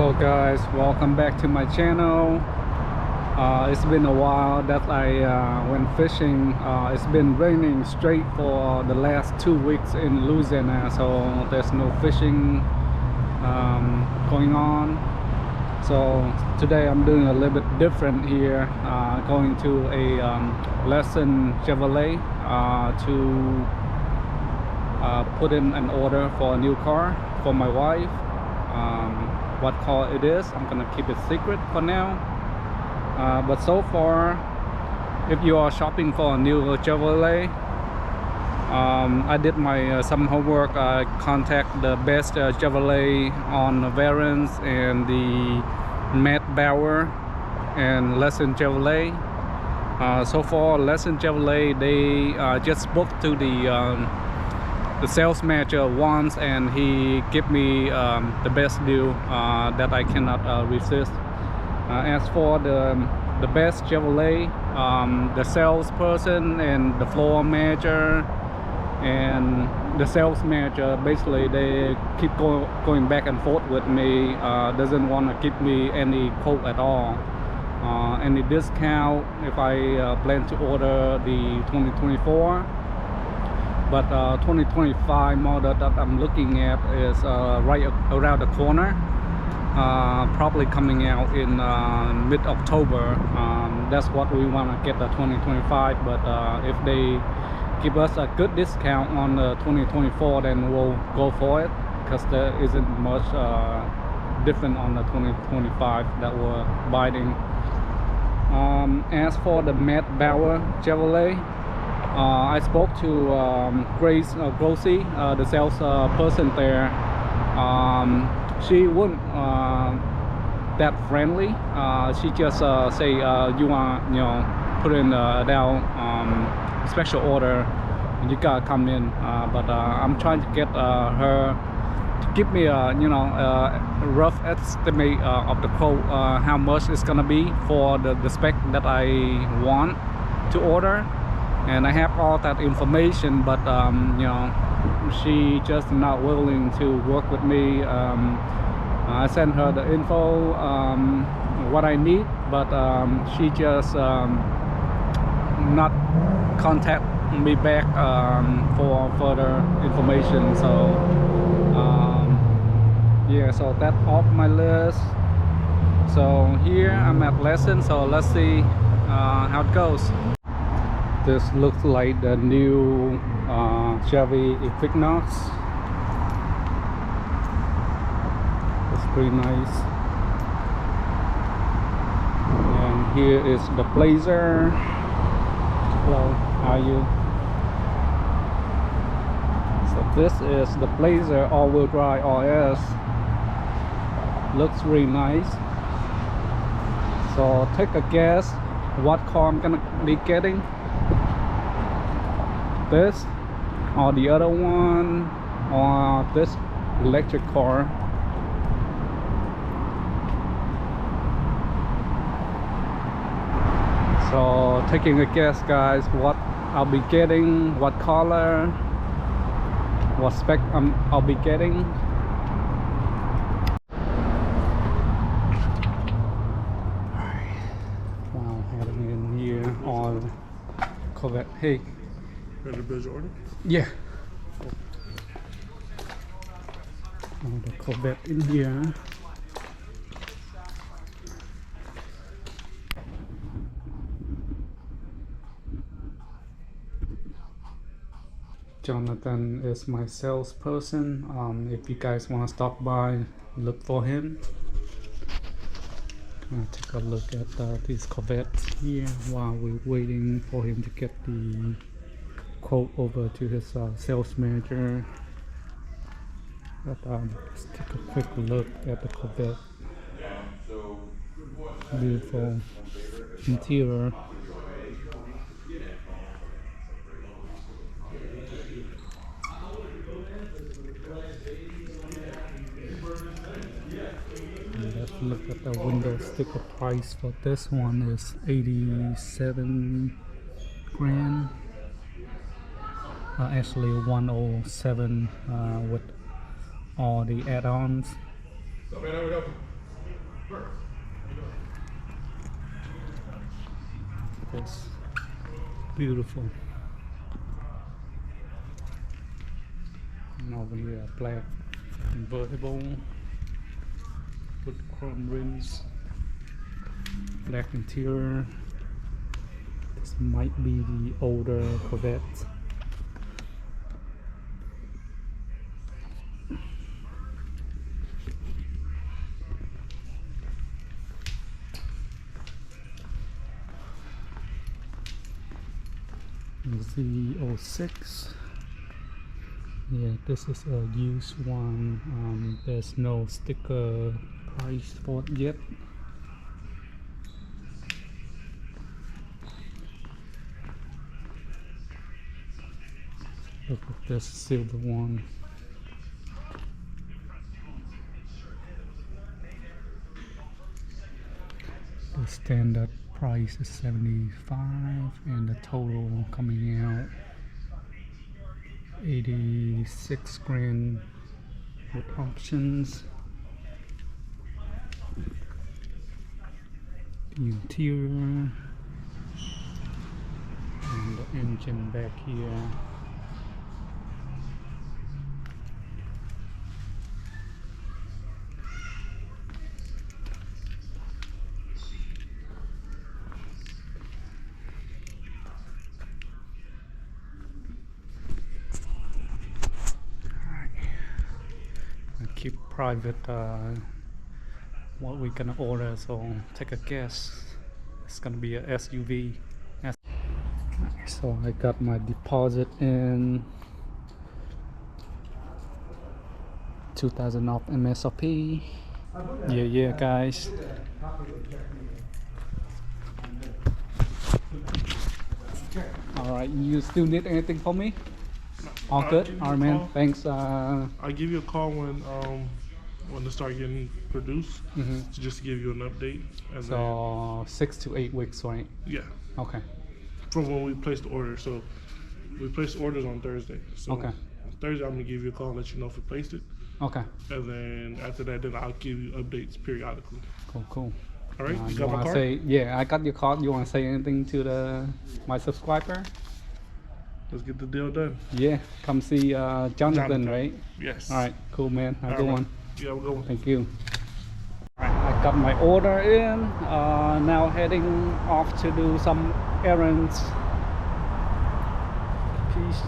Hello guys, welcome back to my channel. It's been a while that I went fishing. It's been raining straight for the last 2 weeks in Louisiana, so there's no fishing going on. So today I'm doing a little bit different here, going to a Leson Chevrolet to put in an order for a new car for my wife. What car it is, I'm gonna keep it secret for now, but so far, if you are shopping for a new Chevrolet, I did my some homework. I contact the best Chevrolet on the variants and the Matt Bauer and Leson Chevrolet. So far, Leson Chevrolet, they just spoke to the sales manager once, and he gave me the best deal that I cannot resist. As for the best Chevrolet, the salesperson and the floor manager and the sales manager, basically they keep going back and forth with me, doesn't want to give me any quote at all, any discount if I plan to order the 2024. But 2025 model that I'm looking at is right around the corner, probably coming out in mid-October. That's what we want to get, the 2025. But if they give us a good discount on the 2024, then we'll go for it, because there isn't much different on the 2025 that we're buying. As for the Matt Bauer Chevrolet, I spoke to Grace Grossi, the sales person there. She wasn't that friendly. She just say you want, put in down special order, and you gotta come in. But I'm trying to get her to give me a rough estimate of the quote, how much it's gonna be for the spec that I want to order. And I have all that information, but she just not willing to work with me. I sent her the info, what I need, but she just not contact me back for further information. So yeah, so that's off my list. So here I'm at Leson, so let's see how it goes. This looks like the new Chevy Equinox. It's pretty nice. And here is the Blazer. Hello, how are you? So this is the Blazer all-wheel drive RS. Looks really nice. So take a guess what car I'm gonna be getting. This or the other one, or this electric car. So taking a guess, guys, what I'll be getting, what color, what spec I'll be getting. Wow, heading in here on Corvette. Hey, Ready to place your order? yeah. Oh, the Corvette in here. Jonathan is my salesperson. If you guys want to stop by, look for him. Take a look at these Corvettes here while we're waiting for him to get the quote over to his sales manager. But let's take a quick look at the Corvette. Beautiful interior. And let's look at the window sticker price for this one is 87 grand. Actually 107 with all the add-ons. It's beautiful. And over here, black convertible with chrome rims, black interior. This might be the older Corvette. Z06. Yeah, this is a used one. There's no sticker price for it yet. Look at this silver one. The standard price is 75 and the total coming out 86 grand with options. The interior and the engine back here. Keep private what we're gonna order, so take a guess. It's gonna be a SUV. So I got my deposit in, 2,000 off MSRP. Yeah guys. Alright, you still need anything from me? All good? Alright man, thanks. I'll give you a call when they start getting produced, so just to give you an update. And so 6 to 8 weeks, right? Yeah. Okay. From when we placed the order. So we placed orders on Thursday. So okay. Thursday I'm gonna give you a call and let you know if we placed it. Okay. And then after that, then I'll give you updates periodically. Cool. All right. You You got my wanna card? say, yeah, I got your card. You wanna say anything to my subscriber? Let's get the deal done. Yeah, come see Jonathan, right? Yes. Alright, cool man. Have a good one. Yeah, we'll go. Thank you. Alright, I got my order in. Now heading off to do some errands. Peace.